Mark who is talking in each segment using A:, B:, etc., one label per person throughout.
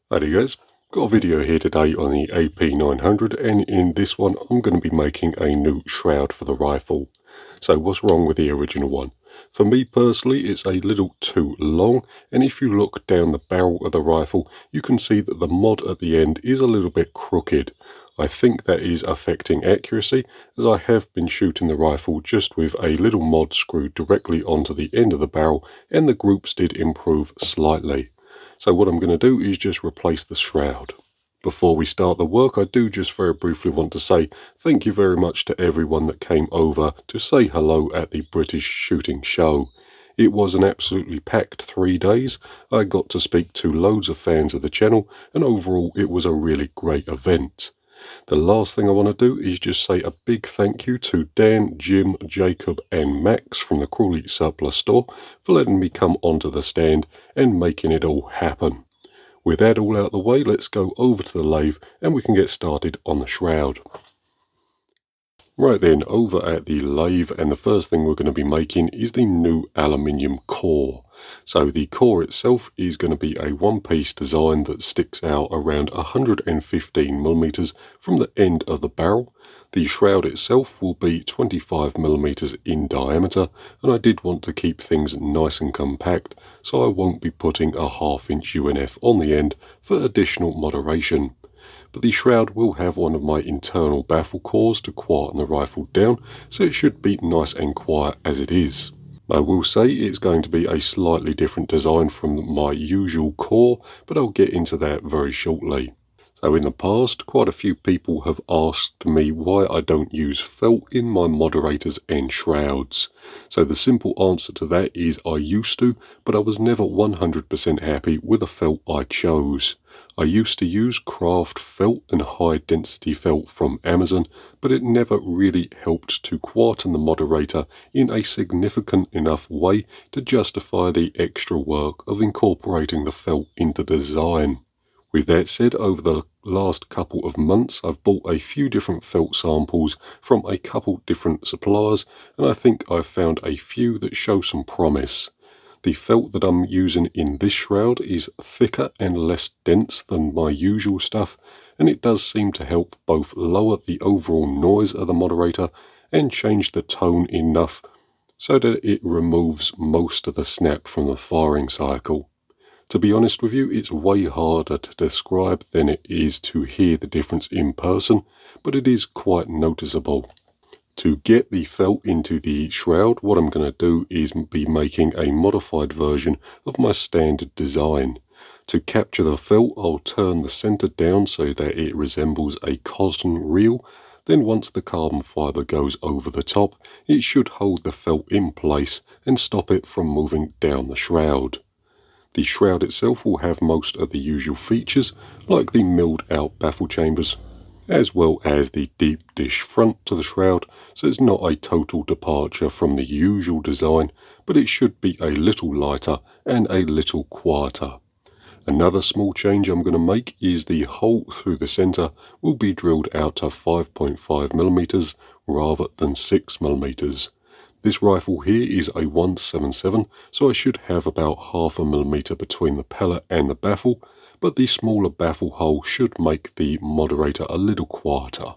A: Howdy guys, got a video here today on the AP900, and in this one I'm going to be making a new shroud for the rifle. So what's wrong with the original one? For me personally, it's a little too long, and if you look down the barrel of the rifle you can see that the mod at the end is a little bit crooked. I think that is affecting accuracy, as I have been shooting the rifle just with a little mod screwed directly onto the end of the barrel, and the groups did improve slightly. So what I'm going to do is just replace the shroud. Before we start the work, I do just very briefly want to say thank you very much to everyone that came over to say hello at the British Shooting Show. It was an absolutely packed 3 days. I got to speak to loads of fans of the channel, and overall it was a really great event. The last thing I want to do is just say a big thank you to Dan, Jim, Jacob and Max from the Crawley Surplus store for letting me come onto the stand and making it all happen. With that all out of the way, let's go over to the lathe and we can get started on the shroud. Right then, over at the lathe, and the first thing we're going to be making is the new aluminium core. So the core itself is going to be a one-piece design that sticks out around 115mm from the end of the barrel. The shroud itself will be 25mm in diameter, and I did want to keep things nice and compact, so I won't be putting a 1/2" UNF on the end for additional moderation. But the shroud will have one of my internal baffle cores to quieten the rifle down, so it should be nice and quiet as it is. I will say it's going to be a slightly different design from my usual core, but I'll get into that very shortly. So in the past, quite a few people have asked me why I don't use felt in my moderators and shrouds. So the simple answer to that is I used to, but I was never 100% happy with the felt I chose. I used to use craft felt and high density felt from Amazon, but it never really helped to quieten the moderator in a significant enough way to justify the extra work of incorporating the felt into design. With that said, over the last couple of months I've bought a few different felt samples from a couple different suppliers, and I think I've found a few that show some promise. The felt that I'm using in this shroud is thicker and less dense than my usual stuff, and it does seem to help both lower the overall noise of the moderator and change the tone enough so that it removes most of the snap from the firing cycle. To be honest with you, it's way harder to describe than it is to hear the difference in person, but it is quite noticeable. To get the felt into the shroud, what I'm going to do is be making a modified version of my standard design. To capture the felt, I'll turn the center down so that it resembles a cotton reel. Then once the carbon fiber goes over the top, it should hold the felt in place and stop it from moving down the shroud. The shroud itself will have most of the usual features, like the milled out baffle chambers, as well as the deep dish front to the shroud, so it's not a total departure from the usual design, but it should be a little lighter and a little quieter. Another small change I'm going to make is the hole through the center will be drilled out to 5.5mm rather than 6mm. This rifle here is a 177, so I should have about 1/2mm between the pellet and the baffle, but the smaller baffle hole should make the moderator a little quieter.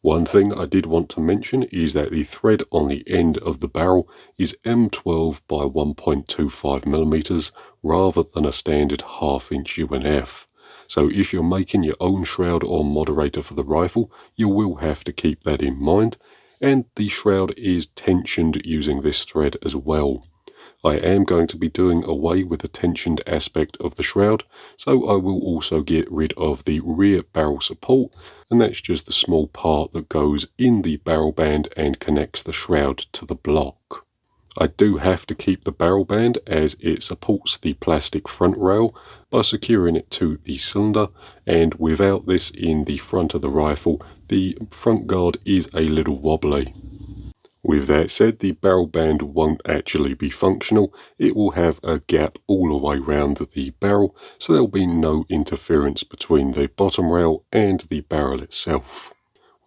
A: One thing I did want to mention is that the thread on the end of the barrel is M12 by 1.25mm rather than a standard 1/2" UNF. So if you're making your own shroud or moderator for the rifle, you will have to keep that in mind, and the shroud is tensioned using this thread as well. I am going to be doing away with the tensioned aspect of the shroud, so I will also get rid of the rear barrel support, and that's just the small part that goes in the barrel band and connects the shroud to the block. I do have to keep the barrel band as it supports the plastic front rail by securing it to the cylinder, and without this in the front of the rifle, the front guard is a little wobbly. With that said, the barrel band won't actually be functional. It will have a gap all the way round the barrel, so there'll be no interference between the bottom rail and the barrel itself.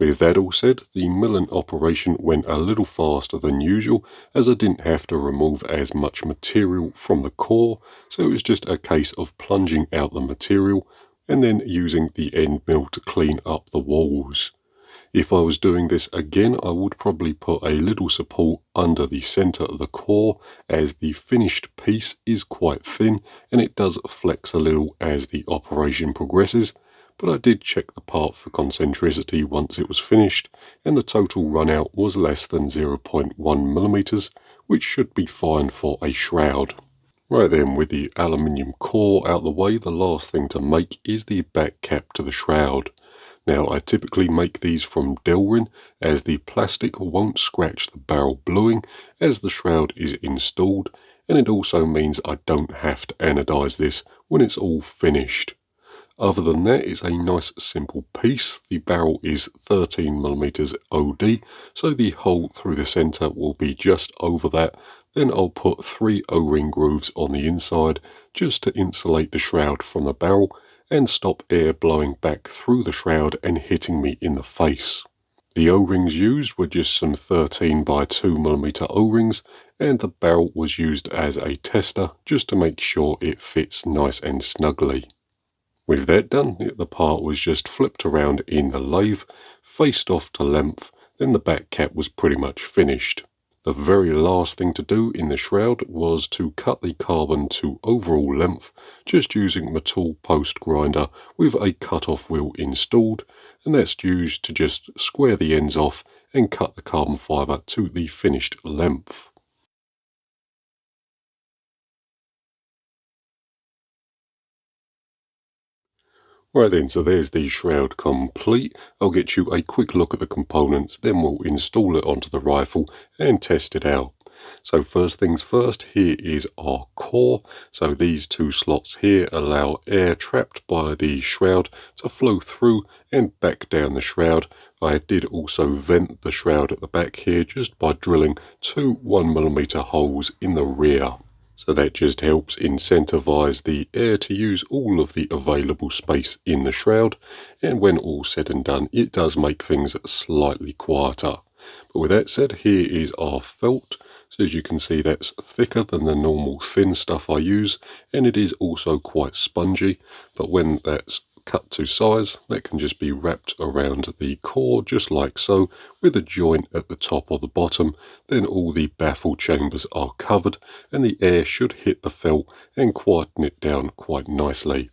A: With that all said, the milling operation went a little faster than usual, as I didn't have to remove as much material from the core, so it was just a case of plunging out the material, and then using the end mill to clean up the walls. If I was doing this again, I would probably put a little support under the centre of the core, as the finished piece is quite thin and it does flex a little as the operation progresses, but I did check the part for concentricity once it was finished, and the total run out was less than 0.1mm, which should be fine for a shroud. Right then, with the aluminium core out the way, the last thing to make is the back cap to the shroud. Now, I typically make these from Delrin, as the plastic won't scratch the barrel bluing as the shroud is installed, and it also means I don't have to anodise this when it's all finished. Other than that, it's a nice simple piece. The barrel is 13mm OD, so the hole through the centre will be just over that. Then I'll put 3 O-ring grooves on the inside just to insulate the shroud from the barrel and stop air blowing back through the shroud and hitting me in the face. The O-rings used were just some 13 by 2mm O-rings, and the barrel was used as a tester just to make sure it fits nice and snugly. With that done, the part was just flipped around in the lathe, faced off to length, then the back cap was pretty much finished. The very last thing to do in the shroud was to cut the carbon to overall length, just using the tool post grinder with a cut-off wheel installed, and that's used to just square the ends off and cut the carbon fibre to the finished length. Right then, so there's the shroud complete. I'll get you a quick look at the components, then we'll install it onto the rifle and test it out. So first things first, here is our core. So these 2 slots here allow air trapped by the shroud to flow through and back down the shroud. I did also vent the shroud at the back here just by drilling 2 1mm holes in the rear. So that just helps incentivize the air to use all of the available space in the shroud, and when all said and done, it does make things slightly quieter. But with that said, here is our felt. So as you can see, that's thicker than the normal thin stuff I use, and it is also quite spongy, but when that's cut to size, that can just be wrapped around the core just like so, with a joint at the top or the bottom. Then all the baffle chambers are covered and the air should hit the felt and quieten it down quite nicely.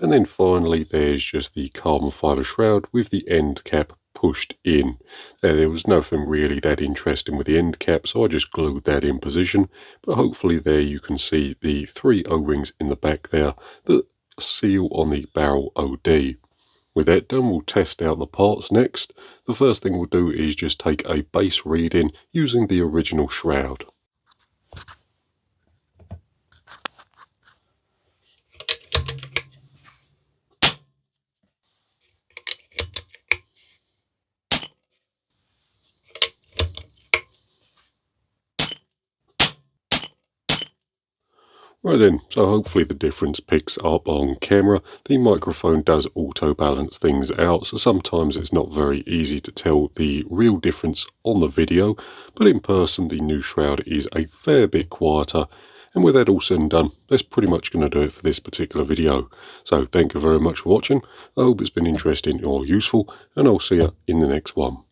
A: And then finally there's just the carbon fibre shroud with the end cap pushed in. There was nothing really that interesting with the end cap, so I just glued that in position, but hopefully there you can see the 3 O-rings in the back there that seal on the barrel OD. With that done, we'll test out the parts next. The first thing we'll do is just take a base reading using the original shroud. Right then, so hopefully the difference picks up on camera. The microphone does auto balance things out, so sometimes it's not very easy to tell the real difference on the video, but in person the new shroud is a fair bit quieter. And with that all said and done, that's pretty much going to do it for this particular video. So thank you very much for watching. I hope it's been interesting or useful, and I'll see you in the next one.